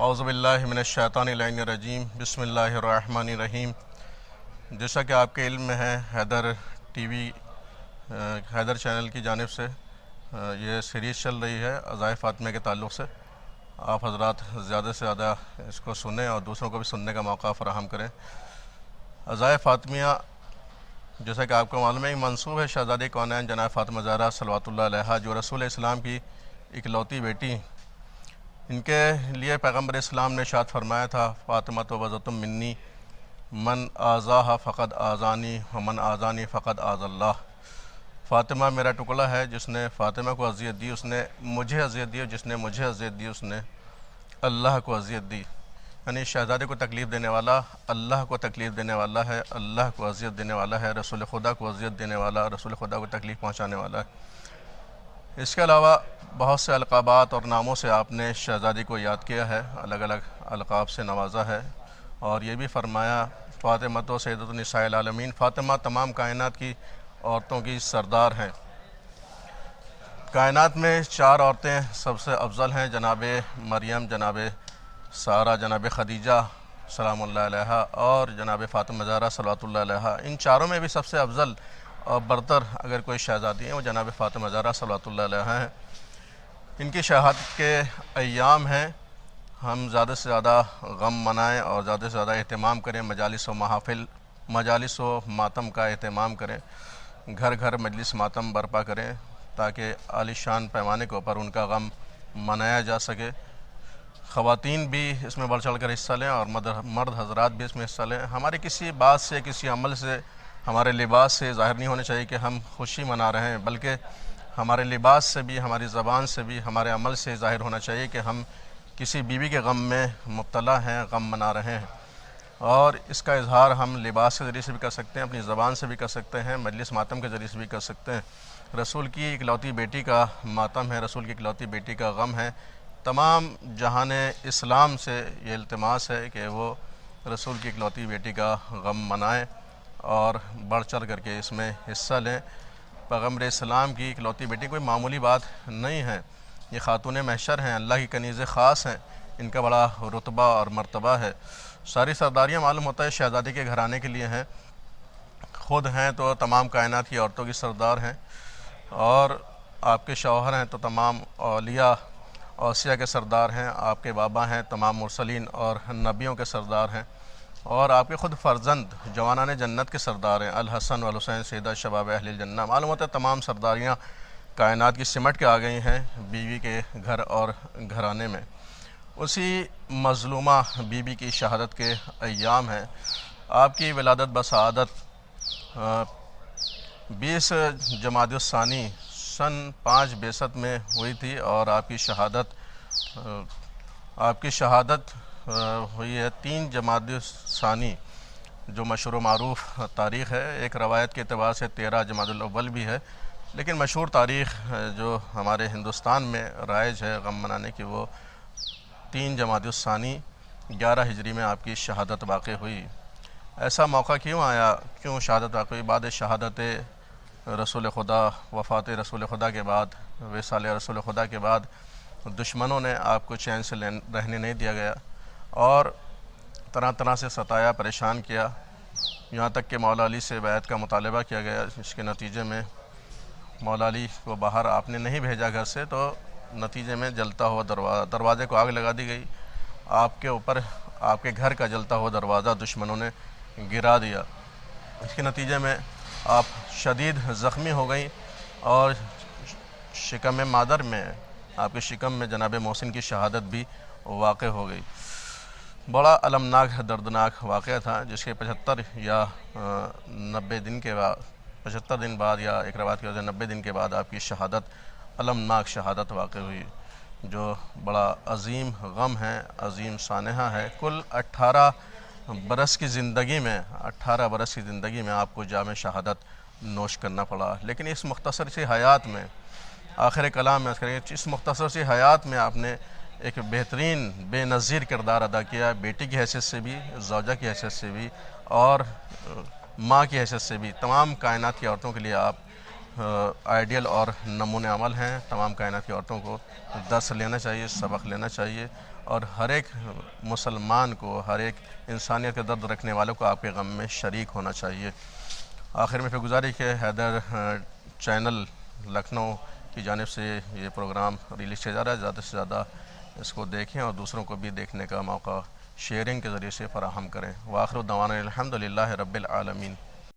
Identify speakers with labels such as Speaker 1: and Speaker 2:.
Speaker 1: اعوذ باللہ من الشیطان اللعین الرجیم بسم اللہ الرحمن الرحیم۔ جیسا کہ آپ کے علم میں ہے، حیدر چینل کی جانب سے یہ سیریز چل رہی ہے عزائے فاطمیہ کے تعلق سے۔ آپ حضرات زیادہ سے زیادہ اس کو سنیں اور دوسروں کو بھی سننے کا موقع فراہم کریں۔ عزائے فاطمیہ جیسا کہ آپ کو معلوم ہے ایک منسوب ہے شہزادی کونین جناب فاطمہ زہرا صلوات اللہ علیہا، جو رسول اسلام کی اکلوتی بیٹی۔ ان کے لیے پیغمبر اسلام نے ارشاد فرمایا تھا، فاطمہ تو بضعۃ منی من آذاہا فقد آذانی ومن آذانی فقد آذى اللہ۔ فاطمہ میرا ٹکڑا ہے، جس نے فاطمہ کو اذیت دی اس نے مجھے اذیت دی، اور جس نے مجھے اذیت دی اس نے اللہ کو اذیت دی۔ یعنی شہزادے کو تکلیف دینے والا اللہ کو تکلیف دینے والا ہے، اللہ کو اذیت دینے والا ہے، رسول خدا کو اذیت دینے والا، رسول خدا کو تکلیف پہنچانے والا ہے۔ اس کے علاوہ بہت سے القابات اور ناموں سے آپ نے شہزادی کو یاد کیا ہے، الگ الگ القاب سے نوازا ہے، اور یہ بھی فرمایا فاطمہ تو سیدۃ النساء العالمین، فاطمہ تمام کائنات کی عورتوں کی سردار ہیں۔ کائنات میں 4 عورتیں سب سے افضل ہیں، جناب مریم، جناب سارہ، جناب خدیجہ سلام اللہ علیہا، اور جناب فاطمہ زہرا صلوات اللہ علیہا۔ ان چاروں میں بھی سب سے افضل اور برتر اگر کوئی شہزادی ہیں وہ جناب فاطمہ زہرا صلوات اللہ علیہا ہیں۔ ان کی شہادت کے ایام ہیں، ہم زیادہ سے زیادہ غم منائیں اور زیادہ سے زیادہ اہتمام کریں، مجالس و محافل، مجالس و ماتم کا اہتمام کریں، گھر گھر مجلس ماتم برپا کریں تاکہ عالی شان پیمانے کے اوپر ان کا غم منایا جا سکے۔ خواتین بھی اس میں بڑھ چڑھ کر حصہ لیں اور مرد حضرات بھی اس میں حصہ لیں۔ ہمارے کسی بات سے، کسی عمل سے، ہمارے لباس سے ظاہر نہیں ہونا چاہیے کہ ہم خوشی منا رہے ہیں، بلکہ ہمارے لباس سے بھی، ہماری زبان سے بھی، ہمارے عمل سے ظاہر ہونا چاہیے کہ ہم کسی بیوی کے غم میں مبتلا ہیں، غم منا رہے ہیں۔ اور اس کا اظہار ہم لباس کے ذریعے سے بھی کر سکتے ہیں، اپنی زبان سے بھی کر سکتے ہیں، مجلس ماتم کے ذریعے سے بھی کر سکتے ہیں۔ رسول کی اکلوتی بیٹی کا ماتم ہے، رسول کی اکلوتی بیٹی کا غم ہے۔ تمام جہان اسلام سے یہ التماس ہے کہ وہ رسول کی اکلوتی بیٹی کا غم منائیں اور بڑھ چڑھ کر کے اس میں حصہ لیں۔ پیغمبر اسلام کی اکلوتی بیٹی کوئی معمولی بات نہیں ہے، یہ خاتون محشر ہیں، اللہ کی کنیز خاص ہیں، ان کا بڑا رتبہ اور مرتبہ ہے۔ ساری سرداریاں معلوم ہوتا ہے شہزادی کے گھرانے کے لیے ہیں، خود ہیں تو تمام کائنات کی عورتوں کی سردار ہیں، اور آپ کے شوہر ہیں تو تمام اولیاء اوصیاء کے سردار ہیں، آپ کے بابا ہیں تمام مرسلین اور نبیوں کے سردار ہیں، اور آپ کے خود فرزند جوانان جنت کے سردار ہیں، الحسن والحسین سیدہ شباب اہل الجنہ۔ معلوم ہوتا ہے تمام سرداریاں کائنات کی سمٹ کے آ گئی ہیں بیوی کے گھر اور گھرانے میں۔ اسی مظلومہ بیوی کی شہادت کے ایام ہیں۔ آپ کی ولادت بسعادت 20 جمادی الثانی سن 5 بعثت میں ہوئی تھی، اور آپ کی شہادت ہوئی ہے 3 جمادی الثانی، جو مشہور و معروف تاریخ ہے۔ ایک روایت کے اعتبار سے 13 جمادی الاول بھی ہے، لیکن مشہور تاریخ جو ہمارے ہندوستان میں رائج ہے غم منانے کی، وہ 3 جمادی الثانی 11 ہجری میں آپ کی شہادت واقع ہوئی۔ ایسا موقع کیوں آیا، کیوں شہادت واقع ہوئی؟ بعد شہادت رسول خدا، وفات رسول خدا کے بعد، وصال رسول خدا کے بعد دشمنوں نے آپ کو چین سے رہنے نہیں دیا گیا، اور طرح طرح سے ستایا، پریشان کیا، یہاں تک کہ مولا علی سے بیعت کا مطالبہ کیا گیا، جس کے نتیجے میں مولا علی کو باہر آپ نے نہیں بھیجا گھر سے، تو نتیجے میں جلتا ہوا دروازے کو آگ لگا دی گئی، آپ کے اوپر آپ کے گھر کا جلتا ہوا دروازہ دشمنوں نے گرا دیا۔ اس کے نتیجے میں آپ شدید زخمی ہو گئیں، اور شکم مادر میں، آپ کے شکم میں جناب محسن کی شہادت بھی واقع ہو گئی۔ بڑا المناک، دردناک واقعہ تھا، جس کے 75 یا 90 دن کے بعد، 75 دن بعد، یا ایک روایت کی وجہ سے 90 دن کے بعد آپ کی شہادت، المناک شہادت واقع ہوئی، جو بڑا عظیم غم ہے، عظیم سانحہ ہے۔ کل 18 برس کی زندگی میں، 18 برس کی زندگی میں آپ کو جام شہادت نوش کرنا پڑا، لیکن اس مختصر سی حیات میں، آخر کلام میں اس مختصر سی حیات میں آپ نے ایک بہترین بے نظیر کردار ادا کیا، بیٹی کی حیثیت سے بھی، زوجہ کی حیثیت سے بھی، اور ماں کی حیثیت سے بھی۔ تمام کائنات کی عورتوں کے لیے آپ آئیڈیل اور نمونہ عمل ہیں۔ تمام کائنات کی عورتوں کو درس لینا چاہیے، سبق لینا چاہیے، اور ہر ایک مسلمان کو، ہر ایک انسانیت کے درد رکھنے والوں کو آپ کے غم میں شریک ہونا چاہیے۔ آخر میں پھر گزارش ہے حیدر چینل لکھنؤ کی جانب سے یہ پروگرام ریلیز کیا جا رہا ہے، زیادہ سے زیادہ اس کو دیکھیں اور دوسروں کو بھی دیکھنے کا موقع شیئرنگ کے ذریعے سے فراہم کریں۔ وآخر دعوانا الحمدللہ رب العالمین۔